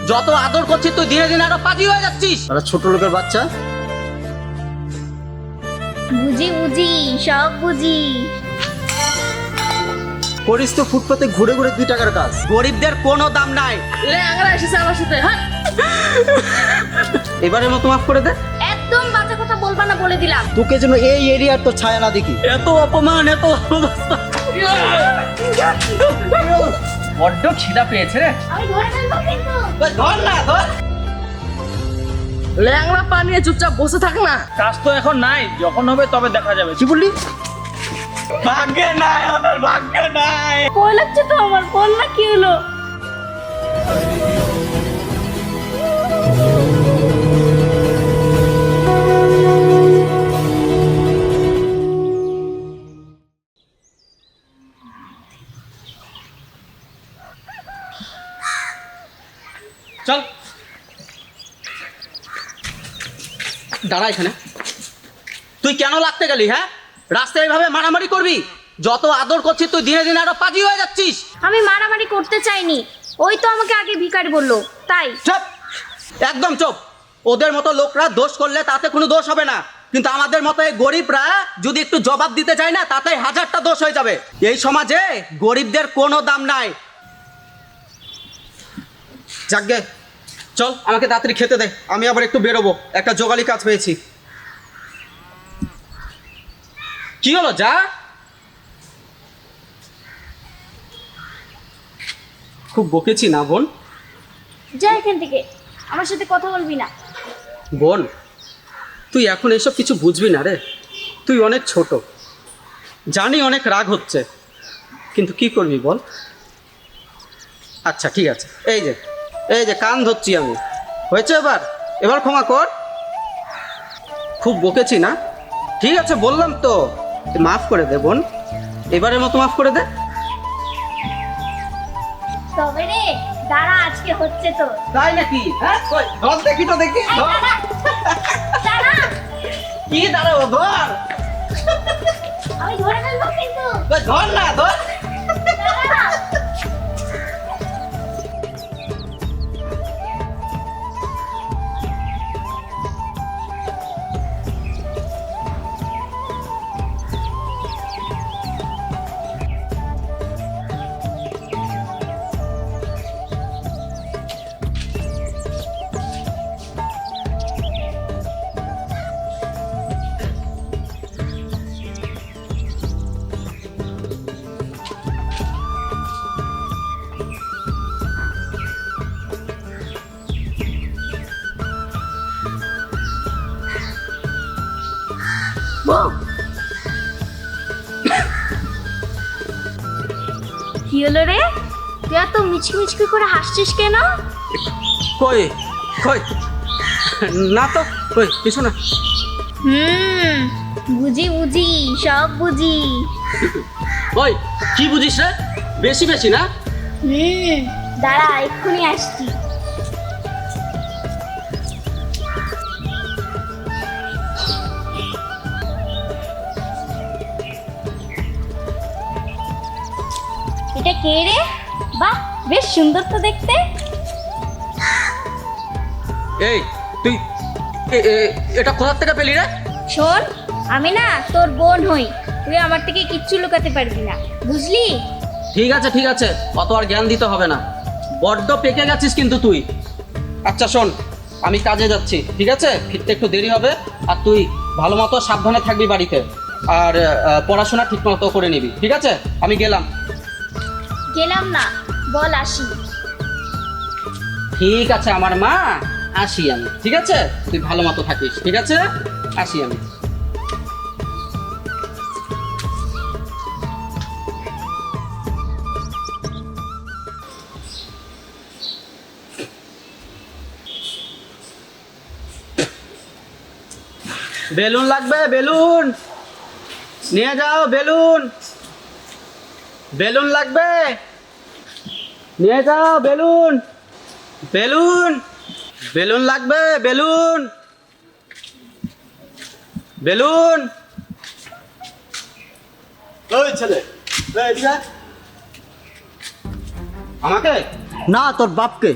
যত আদর করছিস তুই দিনে দিনে আরো পাজি হয়ে যাচ্ছিস। আর ছোট লোকের বাচ্চা। বুঝি বুঝি সব বুঝি। করিস তো ফুটপাতে ঘুরে ঘুরে 2 টাকার কাজ। গরিবদের কোনো দাম নাই। ল্যাংড়া এসেছে আমার সাথে। হ্যাঁ এবারের মতো মাফ করে দে। একদম বাজে কথা বলবা না বলে দিলাম। তোকে যেন এই এরিয়ার তো ছায়া না দেখি। এত অপমান, এত অবস্থা। বড্ড খিদা পেয়েছে রে। আমি ধরে ফেলবো কিন্তু। ধর না ধর। ল্যাংড়া পা নিয়ে চুপচাপ বসে থাক না। কাজ তো এখন নাই, যখন হবে তবে দেখা যাবে। কি বললি? ভাগ্যে নাই, আমার ভাগ্যে নাই। ভয় লাগছে তো আমার, বল না কি হলো। চল দাঁড়া এখানে। তুই কেন লাগতে গেলি? হ্যাঁ, রাস্তায় এইভাবে মারামারি করবি? যত আদর করছিস তুই দিনে দিনে আরো পাজি হয়ে যাচ্ছিস। আমি মারামারি করতে চাইনি, ওই তো আমাকে আগে ভিখারি বললো তাই। চুপ, একদম চুপ। ওদের মতো লোকরা দোষ করলে তাতে কোনো দোষ হবে না, কিন্তু আমাদের মতো এই গরিবরা যদি একটু জবাব দিতে চায় না তাতে 1000টা দোষ হয়ে যাবে। এই সমাজে গরিবদের কোনো দাম নাই। যাকগে চল, আমাকে তাড়াতাড়ি খেতে দে, আমি আবার একটু বেরোবো, একটা জোগালি কাজ পেয়েছি। কি হলো? যা। খুব বকেছি না বোন? যা এখান থেকে, আমার সাথে কথা বলবি না। বোন, তুই এখন এসব কিছু বুঝবি না রে, তুই অনেক ছোট। জানি অনেক রাগ হচ্ছে, কিন্তু কি করবি বল। আচ্ছা ঠিক আছে, এই যে কান ধরছি আমি, হয়েছে? এবার ক্ষমা কর। খুব বকেছি না? ঠিক আছে বললাম তো, মাফ করে দে বোন, এবারের মতো মাফ করে দে। তবে রে দাঁড়া, আজকে হচ্ছে তো। তাই নাকি? হ্যাঁ কই ধর দেখি তো, দেখি ধর। দাঁড়া, কি দাঁড়াবো? ধর। আমি ধরে ফেলবো কিন্তু। কই ধর না, ধর। দাঁড়া। কি হলো রে, তুই এত মিচমিচকি করে হাসছিস কেন? কই কই না তো, কই কিছু না। বুঝি বুঝি সব বুঝি। ওই কি বুঝিস রে? বেশি বেশি না? দাঁড়া এক্ষুনি আসছি। এটা কে রে? বাহ, বেশ সুন্দর তো দেখতে। এই তুই এটা কোথা থেকে পেলি রে? শোন, আমি না তোর বোন হই, তুই আমার থেকে কিচ্ছু লুকাতে পারবি না, বুঝলি? ঠিক আছে ঠিক আছে, অত আর জ্ঞান দিতে হবে না, বড্ড পেকে গেছিস কিন্তু তুই। আচ্ছা শোন, আমি কাজে যাচ্ছি, ঠিক আছে? ফিরতে একটু দেরি হবে, আর তুই ভালো মতো সাবধানে থাকবি বাড়িতে, আর পড়াশোনা ঠিক মতো করে নিবি, ঠিক আছে? আমি গেলাম। গেলাম না, বল আসি। ঠিক আছে আমার মা, আসি আমি, ঠিক আছে? তুই ভালো মতো থাকিস, ঠিক আছে? আসি আমি। বেলুন লাগবে, বেলুন নিয়ে যাও, বেলুন বেলুন লাগবে, নিয়ে যাও বেলুন। বেলুন বেলুন লাগবে, বেলুন বেলুন। ওই ছেলে, এদিকে আয়। আমাকে? না, তোর বাপকে।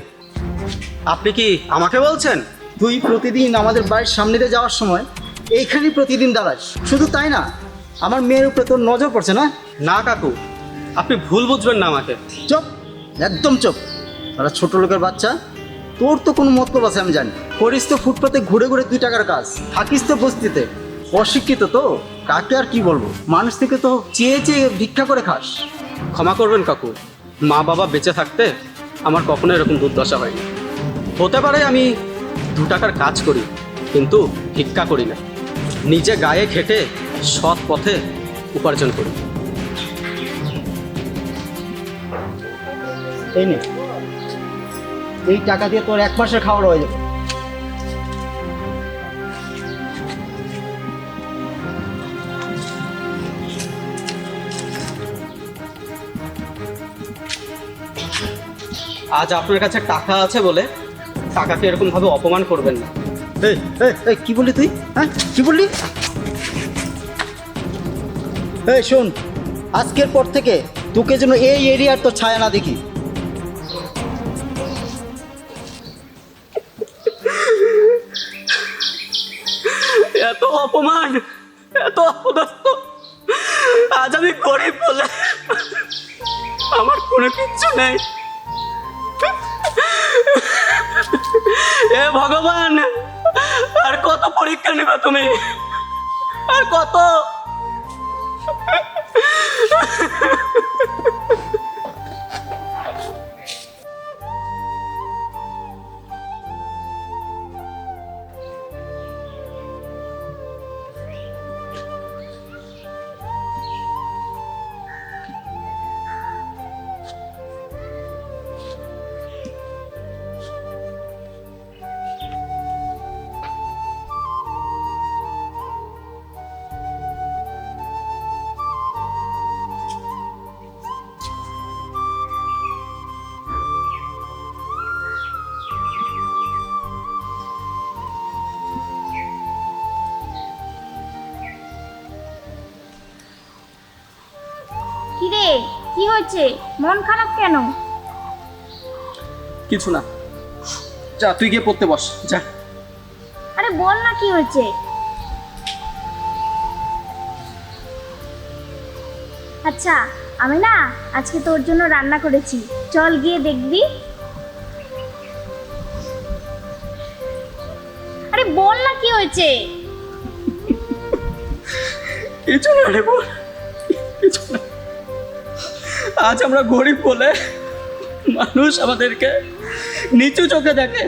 আপনি কি আমাকে বলছেন? তুই প্রতিদিন আমাদের বাড়ির সামনে দিয়ে যাওয়ার সময় এইখানেই প্রতিদিন দাঁড়াস। শুধু তাই না, আমার মেয়ের উপরে তোর নজর পড়ছে না? না কাকু, আপনি ভুল বুঝবেন না আমাকে। চুপ, একদম চুপ। ওরা ছোট লোকের বাচ্চা, তোর তো কোনো মতলব আছে আমি জানি। করিস তো ফুটপাতে ঘুরে ঘুরে 2 টাকার কাজ, থাকিস তো বস্তিতে। অশিক্ষিত তো, কাকে আর কি বলবো, মানুষ থেকে তো চেয়ে চেয়ে ভিক্ষা করে খাস। ক্ষমা করবেন কাকু, মা বাবা বেঁচে থাকতে আমার কখনো এরকম দুর্দশা হয়নি। হতে পারে আমি 2 টাকার কাজ করি, কিন্তু ভিক্ষা করি না। নিজে গায়ে খেটে সৎ পথে উপার্জন করি। এই নে, এই টাকা দিয়ে তোর 1 মাসের খাওয়ার হয়ে যাবে। আজ আপনার কাছে টাকা আছে বলে টাকাকে এরকমভাবে অপমান করবেন না। এই এই এই কি বললি তুই? হ্যাঁ, কি বললি? এই শোন, আজকের পর থেকে তোকে যেন এই এরিয়ার তো ছায়া না দেখি। এত অপমান, এত অপদস্থ, আজ আমি গরিব বলে আমার কোনো কিচ্ছু নেই। এ ভগবান, আর কত পরীক্ষা নেবে তুমি? আর কত? কিরে, কি হয়েছে? মন খারাপ কেন? কিছু না, যা তুই গিয়ে পড়তে বস, যা। আরে বল না, কি হয়েছে? আচ্ছা, আমি না আজকে তোর জন্য রান্না করেছি, চল গিয়ে দেখবি। আরে বল না, কি হয়েছে? কিছু না রে বোন, কিছু না। আজ আমরা গরিব বলে মানুষ আমাদেরকে নিচু চোখে দেখে,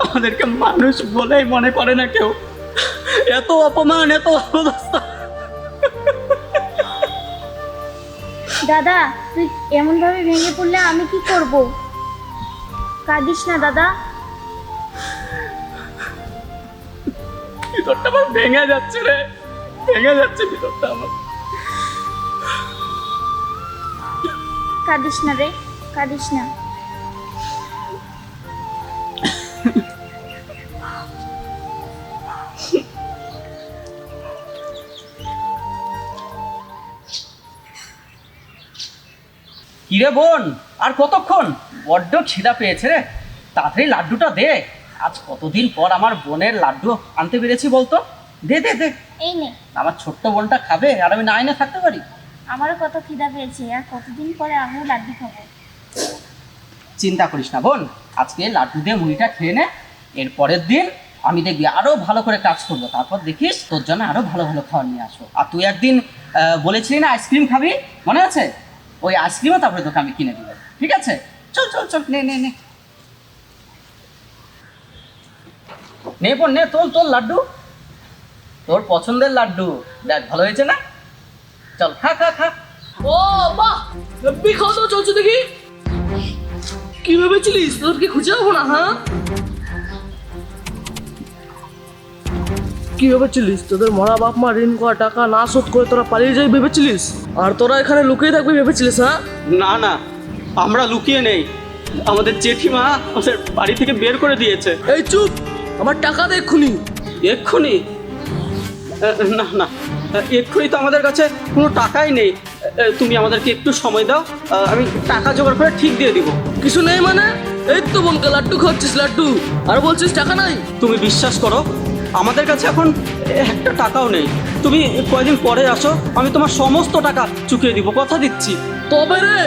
আমাদেরকে মানুষ বলেই মনে করে না কেউ। এত অপমান, এত অবস্থা। দাদা, তুই এমন ভাবে ভেঙে পড়লে আমি কি করব? কাঁদিস না দাদা। ভিতরটা আমার ভেঙে যাচ্ছে রে, ভেঙে যাচ্ছে ভিতরটা আমার। কাঁদিস না রে, কাঁদিস না। কিরে বোন, আর কতক্ষণ? বড্ড খিদা পেয়েছে রে, তাড়াতাড়ি লাড্ডুটা দে। আজ কতদিন পর আমার বোনের লাড্ডু আনতে পেরেছি বলতো। দে দে দে, এই নে। আমার ছোট্ট বোনটা খাবে আর আমি না এনে থাকতে পারি? আমারও কত খিদা পেয়েছে, আর কতদিন পরে আমিও লাড্ডু খাবো। চিন্তা করিস না বোন, আজকে লাড্ডু দিয়ে মুড়িটা খেয়ে নে। এর পরের দিন আমি দেখবি আরো ভালো করে কাজ করবো, তারপর দেখিস তোর জন্য আরো ভালো ভালো খাবার নিয়ে আসবো। আর তুই একদিন বলেছিলি না আইসক্রিম খাবি, মনে আছে? ওই আইসক্রিমও তারপরে তোকে আমি কিনে দেবো, ঠিক আছে? চল চল চল, নে নে নে নে বোন নে, তোল তোল লাড্ডু, তোর পছন্দের লাড্ডু। দেখ ভালো হয়েছে না? চল খা খা খা। ও বাহ, হেব্বি খাওয়া দাওয়া চলছে দেখি। কি ভেবেছিলিস তোর কি খুঁজে পাবো না? হ্যাঁ, কি ভেবেছিলিস তোদের মরা বাপ মা ঋণ করা টাকা না শোধ করে তোরা পালিয়ে যাই ভেবেছিলিস? আর তোরা এখানে লুকিয়ে থাকবি ভেবেছিলিস? হ্যাঁ, না না, আমরা লুকিয়ে নেই, আমাদের জেঠিমা আমাদের বাড়ি থেকে বের করে দিয়েছে। এই চুপ, আমার টাকা দে এক্ষুনি। এক্ষুনি? না না, এক্ষুনি তো আমাদের কাছে কোনো টাকাই নেই। তুমি আমাদেরকে একটু সময় দাও, আমি টাকা জোগাড় করে ঠিক দিয়ে দিব। কিছু নেই মানে? এই তো মনকা লাড্ডু খাচ্ছিস লাড্ডু, আর বলছিস টাকা নাই। তুমি বিশ্বাস করো, আমাদের কাছে এখন একটা টাকাও নেই। তুমি কয়দিন পরে আসো, আমি তোমার সমস্ত টাকা চুকিয়ে দিব, কথা দিচ্ছি। তবে রে,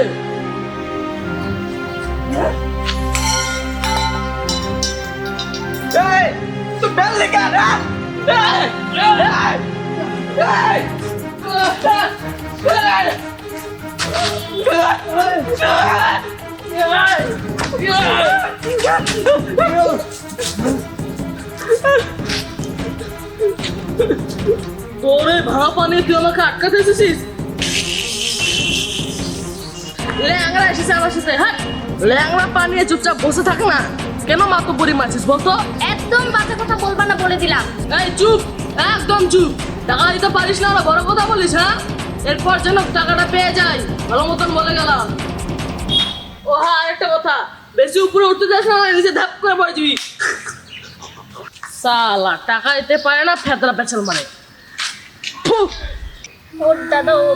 তোরে ভাড়া পানিয়ে তুই আমাকে আটকাতে এসেছিস? ল্যাংড়া এসেছে আমার সাথে, হ্যাঁ ল্যাংড়া পানিয়ে চুপচাপ বসে থাক না, কেন মাতব্বরি মারছিস বলতো? একদম বাজে কথা বলবা না বলে দিলাম। এই চুপ, একদম চুপ। টাকা দিতে পারিস না, না বড় কথা বলিস, হ্যাঁ? এরপর যেন টাকাটা পেয়ে যাই, ভালো মতন বলে গেলাম। ও হ্যাঁ, আরেকটা কথা, বেশি উপরে উঠতে যাস না, নিচে ধাপ করে পড়ে যাবি। সালা টাকা দিতে পারে না, ফেতরা পেছাল মানে। ওর দাদা ও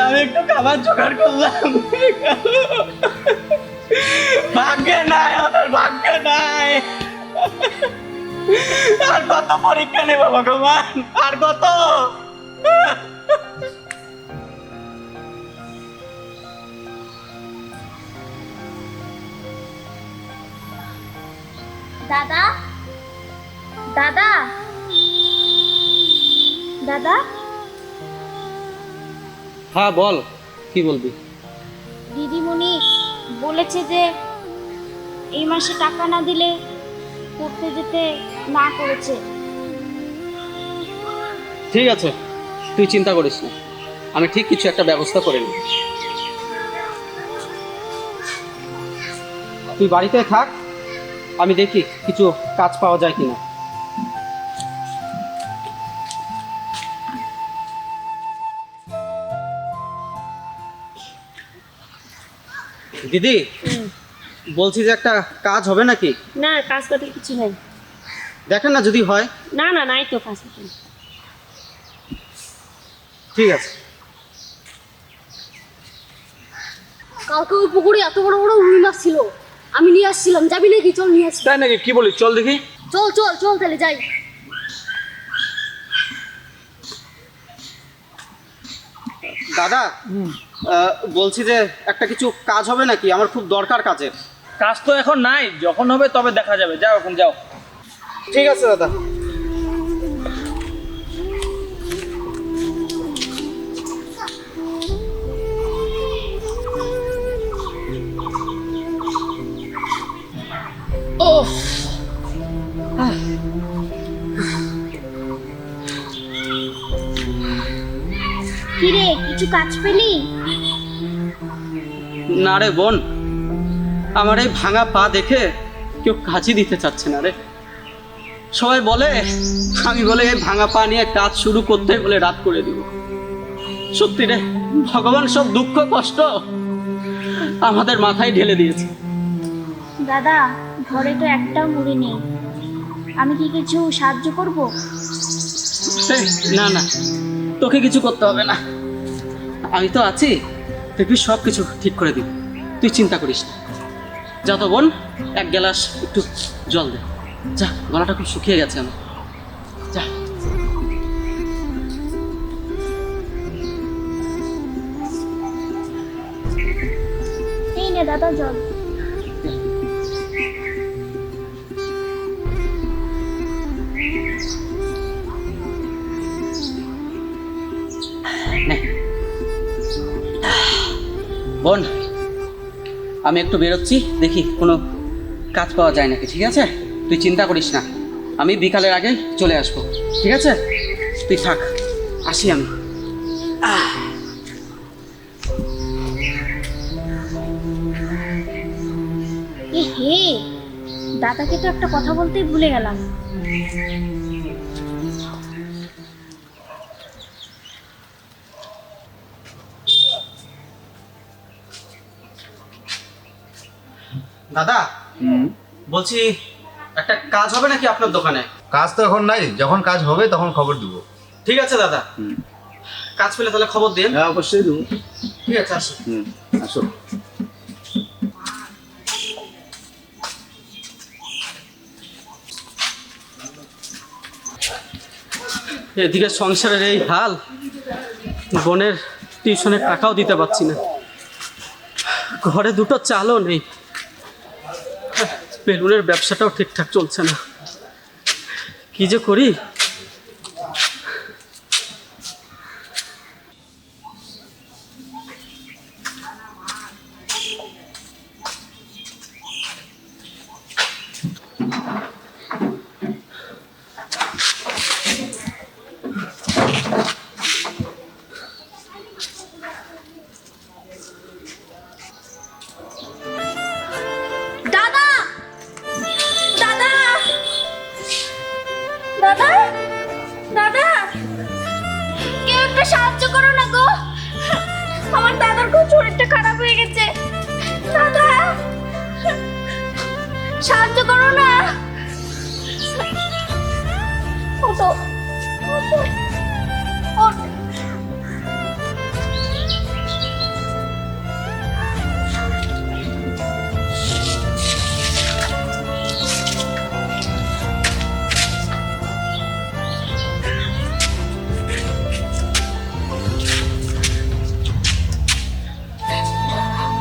আমি একটু খাবার জোগাড় করলাম, ভাগ্যে নাই, আমার ভাগ্যে নাই। আর কত পরীক্ষা নেব ভগবান, আর কত? দাদা দাদা দাদা হ্যাঁ বল, কি বলবি? দিদিমণি বলেছে যে এই মাসে টাকা না দিলে পড়তে যেতে না করেছে। ঠিক আছে, তুই চিন্তা করিস না, আমি ঠিক কিছু একটা ব্যবস্থা করে নিই। তুই বাড়িতে থাক, আমি দেখি কিছু কাজ পাওয়া যায় কিনা। দিদি, বলছি যে একটা কাজ হবে নাকি? না, কাজ করতে কিছু নাই। দেখেন না যদি হয়। না না, নাই তো কাজ করতে। ঠিক আছে। কালকে ওই পুকুরে এত বড় বড় রুই মাছ ছিল, আমি নিয়ে আসছিলাম, যাবি নাকি? চল নিয়ে আসি। তাই নাকি? কি বলিস, চল দেখি। চল চল চল, তাহলে যাই। দাদা, বলছি যে একটা কিছু কাজ হবে নাকি? আমার খুব দরকার কাজের। কাজ তো এখন নাই, যখন হবে তবে দেখা যাবে। যাও এখন যাও। ঠিক আছে দাদা। ওফ, কিরে, কিছু কাজ পেলি? না রে বোন, আমার এই ভাঙা পা দেখে কেউ কাজই দিতে চাচ্ছে না রে। সবাই বলে, আমি বলে এই ভাঙা পা নিয়ে কাজ শুরু করতে বলে রাত করে দিব। সত্যি রে, ভগবান সব দুঃখ কষ্ট আমাদের মাথায় ঢেলে দিয়েছে। দাদা, ঘরে তো একটাও মুড়ি নেই, আমি কি কিছু সাহায্য করব? এই, না না, তোকে কিছু করতে হবে না, আমি তো আছি, দেখবি সব কিছু ঠিক করে দিব, তুই চিন্তা করিস না। যা তো বোন, এক গ্লাস একটু জল দে, যা, গলাটা খুব শুকিয়ে গেছে আমার, যা। এই নে দাদা জল। নে। বোন, আমি একটু বেরোচ্ছি, দেখি কোনো কাজ পাওয়া যায় নাকি, ঠিক আছে? তুই চিন্তা করিস না, আমি বিকালের আগে চলে আসবো, ঠিক আছে? তুই থাক, আসি আমি। এ হে, দাদাকে তো একটা কথা বলতেই ভুলে গেলাম। দাদা বলছি একটা কাজ হবে নাকি আপনার দোকানে? কাজ তো এখন নাই, যখন কাজ হবে তখন খবর দিব। ঠিক আছে দাদা, কাজ পেলে তাহলে খবর দিন। হ্যাঁ অবশ্যই দেবো। ঠিক আছে, আসো। আসো। এদিকে সংসারের এই হাল, বোনের টিউশনের টাকাও দিতে পারছি না, ঘরে দুটো চালও নেই, বেলুনের ব্যবসাটাও ঠিকঠাক চলছে না, কি যে করি। দাদা, দাদা, দাদা, দাদা, কেউ একটা সাহায্য করো না গো, আমার দাদার খুব শরীরটা খারাপ হয়ে গেছে। দাদা, সাহায্য করো না। ওঠো, ওঠো, ওঠো।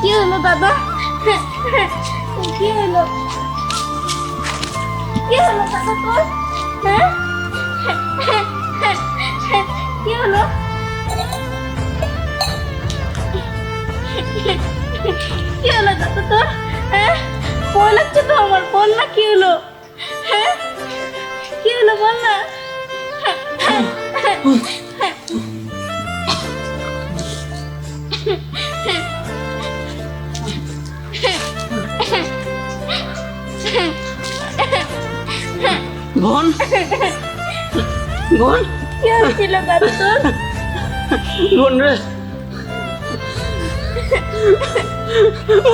কি হলো দাদা? কি হলো? কি হলো দাদা তোর? হ্যাঁ? কি হলো? কি হলো দাদা তোর? হ্যাঁ? ভয় লাগছে তো আমার, বল না কি হলো? হ্যাঁ? কি হলো বল না? বোন, বোন, কি হয়েছিল দাদা তোর? বোন রে,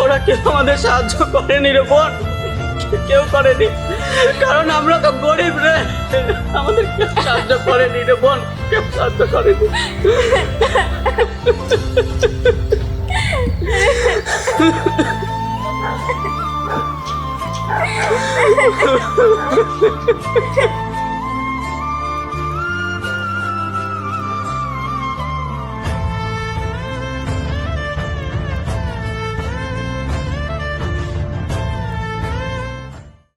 ওরা কেউ আমাদের সাহায্য করেনি রে বোন, কেউ করেনি, কারণ আমরা তো গরিব রে, আমাদের কেউ সাহায্য করেনি রে বোন, কেউ সাহায্য করেনি।